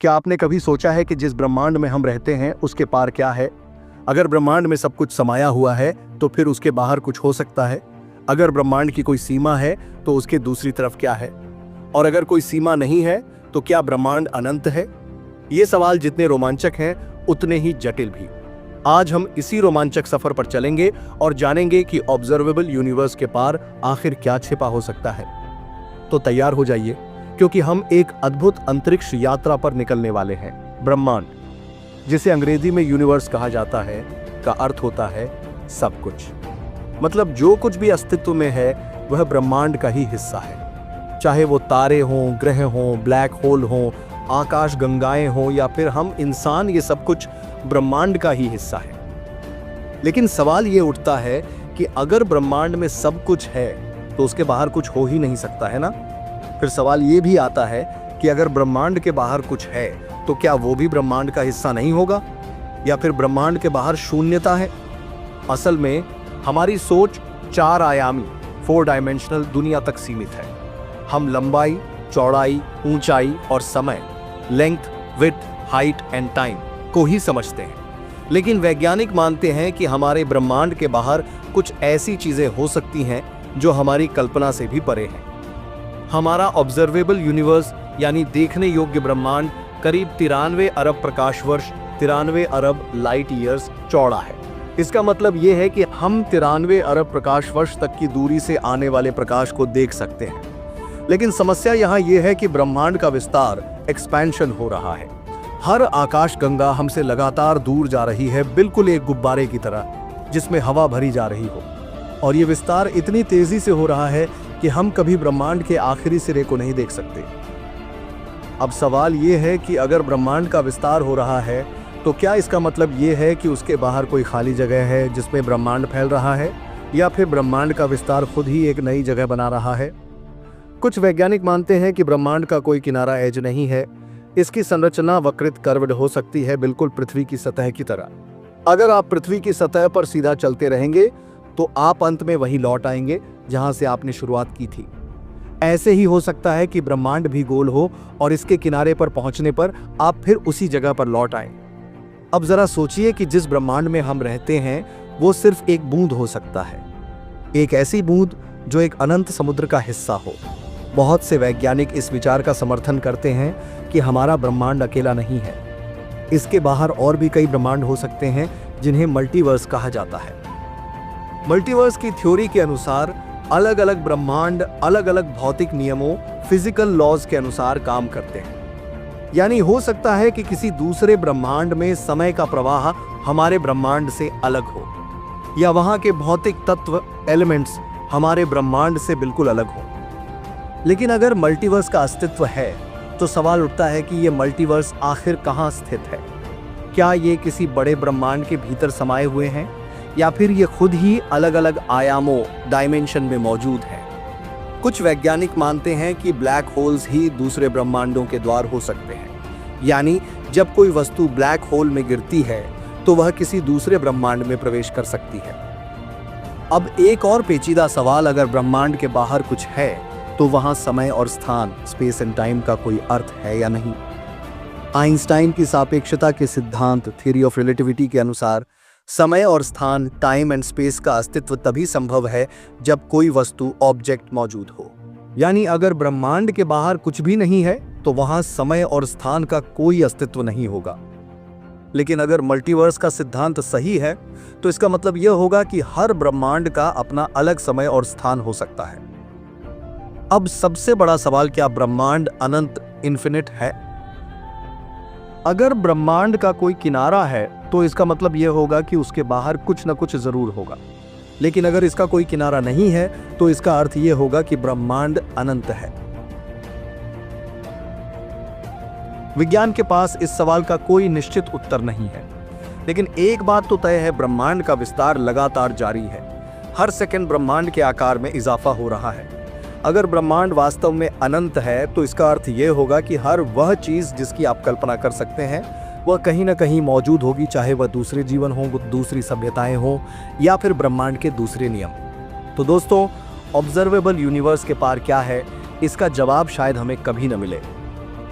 क्या आपने कभी सोचा है कि जिस ब्रह्मांड में हम रहते हैं उसके पार क्या है? अगर ब्रह्मांड में सब कुछ समाया हुआ है तो फिर उसके बाहर कुछ हो सकता है? अगर ब्रह्मांड की कोई सीमा है तो उसके दूसरी तरफ क्या है? और अगर कोई सीमा नहीं है तो क्या ब्रह्मांड अनंत है? ये सवाल जितने रोमांचक हैं उतने ही जटिल भी। आज हम इसी रोमांचक सफर पर चलेंगे और जानेंगे कि ऑब्जर्वेबल यूनिवर्स के पार आखिर क्या छिपा हो सकता है। तो तैयार हो जाइए, क्योंकि हम एक अद्भुत अंतरिक्ष यात्रा पर निकलने वाले हैं। ब्रह्मांड, जिसे अंग्रेजी में यूनिवर्स कहा जाता है, का अर्थ होता है सब कुछ। मतलब जो कुछ भी अस्तित्व में है वह ब्रह्मांड का ही हिस्सा है। चाहे वो तारे हों, ग्रह हों, ब्लैक होल हों, आकाश गंगाएं हों या फिर हम इंसान, ये सब कुछ ब्रह्मांड का ही हिस्सा है। लेकिन सवाल ये उठता है कि अगर ब्रह्मांड में सब कुछ है तो उसके बाहर कुछ हो ही नहीं सकता, है ना? फिर सवाल ये भी आता है कि अगर ब्रह्मांड के बाहर कुछ है तो क्या वो भी ब्रह्मांड का हिस्सा नहीं होगा, या फिर ब्रह्मांड के बाहर शून्यता है? असल में हमारी सोच 4 आयामी 4 डायमेंशनल दुनिया तक सीमित है। हम लंबाई, चौड़ाई, ऊंचाई और समय, length, width, height and time को ही समझते हैं। लेकिन वैज्ञानिक मानते हैं कि हमारे ब्रह्मांड के बाहर कुछ ऐसी चीजें हो सकती हैं जो हमारी कल्पना से भी परे हैं। हमारा ऑब्जर्वेबल यूनिवर्स यानी देखने योग्य ब्रह्मांड करीब 93 अरब प्रकाश वर्ष 93 अरब लाइट ईयर्स चौड़ा है। इसका मतलब यह है कि हम 93 अरब प्रकाश वर्ष तक की दूरी से आने वाले प्रकाश को देख सकते हैं। लेकिन समस्या यहाँ यह है कि ब्रह्मांड का विस्तार, एक्सपेंशन हो रहा है। हर आकाश गंगा हमसे लगातार दूर जा रही है, बिल्कुल एक गुब्बारे की तरह जिसमें हवा भरी जा रही हो। और ये विस्तार इतनी तेजी से हो रहा है कि हम कभी ब्रह्मांड के आखिरी सिरे को नहीं देख सकते। अब सवाल ये है कि अगर ब्रह्मांड का विस्तार हो रहा है तो क्या इसका मतलब ये है कि उसके बाहर कोई खाली जगह है जिसमें ब्रह्मांड फैल रहा है, या फिर ब्रह्मांड का विस्तार खुद ही एक नई जगह बना रहा है? कुछ वैज्ञानिक मानते हैं कि ब्रह्मांड का कोई किनारा एज नहीं है। इसकी संरचना वक्रित कर्व्ड हो सकती है, बिल्कुल पृथ्वी की सतह की तरह। अगर आप पृथ्वी की सतह पर सीधा चलते रहेंगे तो आप अंत में वहीं लौट आएंगे जहां से आपने शुरुआत की थी। ऐसे ही हो सकता है कि ब्रह्मांड भी गोल हो और इसके किनारे पर पहुंचने पर आप फिर उसी जगह पर लौट आएं। अब जरा सोचिए कि जिस ब्रह्मांड में हम रहते हैं वो सिर्फ एक बूंद हो सकता है, एक ऐसी बूंद जो एक अनंत समुद्र का हिस्सा हो। बहुत से वैज्ञानिक इस विचार का समर्थन करते हैं कि हमारा ब्रह्मांड अकेला नहीं है। इसके बाहर और भी कई ब्रह्मांड हो सकते हैं जिन्हें मल्टीवर्स कहा जाता है। मल्टीवर्स की थ्योरी के अनुसार अलग अलग ब्रह्मांड अलग अलग भौतिक नियमों, फिजिकल लॉज के अनुसार काम करते हैं। यानी हो सकता है कि किसी दूसरे ब्रह्मांड में समय का प्रवाह हमारे ब्रह्मांड से अलग हो, या वहां के भौतिक तत्व, एलिमेंट्स हमारे ब्रह्मांड से बिल्कुल अलग हो। लेकिन अगर मल्टीवर्स का अस्तित्व है तो सवाल उठता है कि यह मल्टीवर्स आखिर कहां स्थित है? क्या ये किसी बड़े ब्रह्मांड के भीतर समाये हुए हैं, या फिर ये खुद ही अलग अलग आयामों, डायमेंशन में मौजूद है? कुछ वैज्ञानिक मानते हैं कि ब्लैक होल्स ही दूसरे ब्रह्मांडों के द्वार हो सकते हैं। यानी जब कोई वस्तु ब्लैक होल में गिरती है तो वह किसी दूसरे ब्रह्मांड में प्रवेश कर सकती है। अब एक और पेचीदा सवाल, अगर ब्रह्मांड के बाहर कुछ है तो वहां समय और स्थान, स्पेस एंड टाइम का कोई अर्थ है या नहीं? आइंस्टाइन की सापेक्षता के सिद्धांत, थ्योरी ऑफ रिलेटिविटी के अनुसार समय और स्थान, टाइम एंड स्पेस का अस्तित्व तभी संभव है जब कोई वस्तु, ऑब्जेक्ट मौजूद हो। यानी अगर ब्रह्मांड के बाहर कुछ भी नहीं है तो वहां समय और स्थान का कोई अस्तित्व नहीं होगा। लेकिन अगर मल्टीवर्स का सिद्धांत सही है तो इसका मतलब यह होगा कि हर ब्रह्मांड का अपना अलग समय और स्थान हो सकता है। अब सबसे बड़ा सवाल, क्या ब्रह्मांड अनंत, इन्फिनिट है? अगर ब्रह्मांड का कोई किनारा है तो इसका मतलब यह होगा कि उसके बाहर कुछ न कुछ जरूर होगा। लेकिन अगर इसका कोई किनारा नहीं है तो इसका अर्थ यह होगा कि ब्रह्मांड अनंत है। विज्ञान के पास इस सवाल का कोई निश्चित उत्तर नहीं है। लेकिन एक बात तो तय है, ब्रह्मांड का विस्तार लगातार जारी है। हर सेकंड ब्रह्मांड के आकार में इजाफा हो रहा है। अगर ब्रह्मांड वास्तव में अनंत है तो इसका अर्थ यह होगा कि हर वह चीज जिसकी आप कल्पना कर सकते हैं वह कहीं ना कहीं मौजूद होगी, चाहे वह दूसरे जीवन हो, दूसरी सभ्यताएं हो, या फिर ब्रह्मांड के दूसरे नियम। तो दोस्तों, ऑब्जर्वेबल यूनिवर्स के पार क्या है, इसका जवाब शायद हमें कभी न मिले।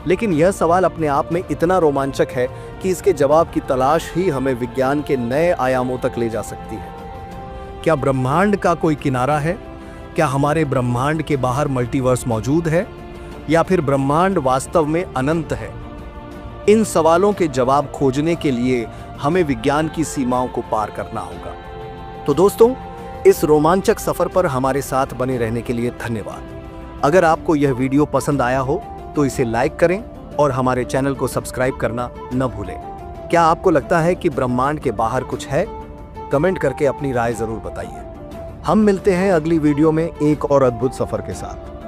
लेकिन यह सवाल अपने आप में इतना रोमांचक है कि इसके जवाब की तलाश ही हमें विज्ञान के नए आयामों तक ले जा सकती है। क्या ब्रह्मांड का कोई किनारा है? क्या हमारे ब्रह्मांड के बाहर मल्टीवर्स मौजूद है, या फिर ब्रह्मांड वास्तव में अनंत है? इन सवालों के जवाब खोजने के लिए हमें विज्ञान की सीमाओं को पार करना होगा। तो दोस्तों, इस रोमांचक सफर पर हमारे साथ बने रहने के लिए धन्यवाद। अगर आपको यह वीडियो पसंद आया हो तो इसे लाइक करें और हमारे चैनल को सब्सक्राइब करना न भूलें। क्या आपको लगता है कि ब्रह्मांड के बाहर कुछ है? कमेंट करके अपनी राय जरूर बताइए। हम मिलते हैं अगली वीडियो में एक और अद्भुत सफर के साथ।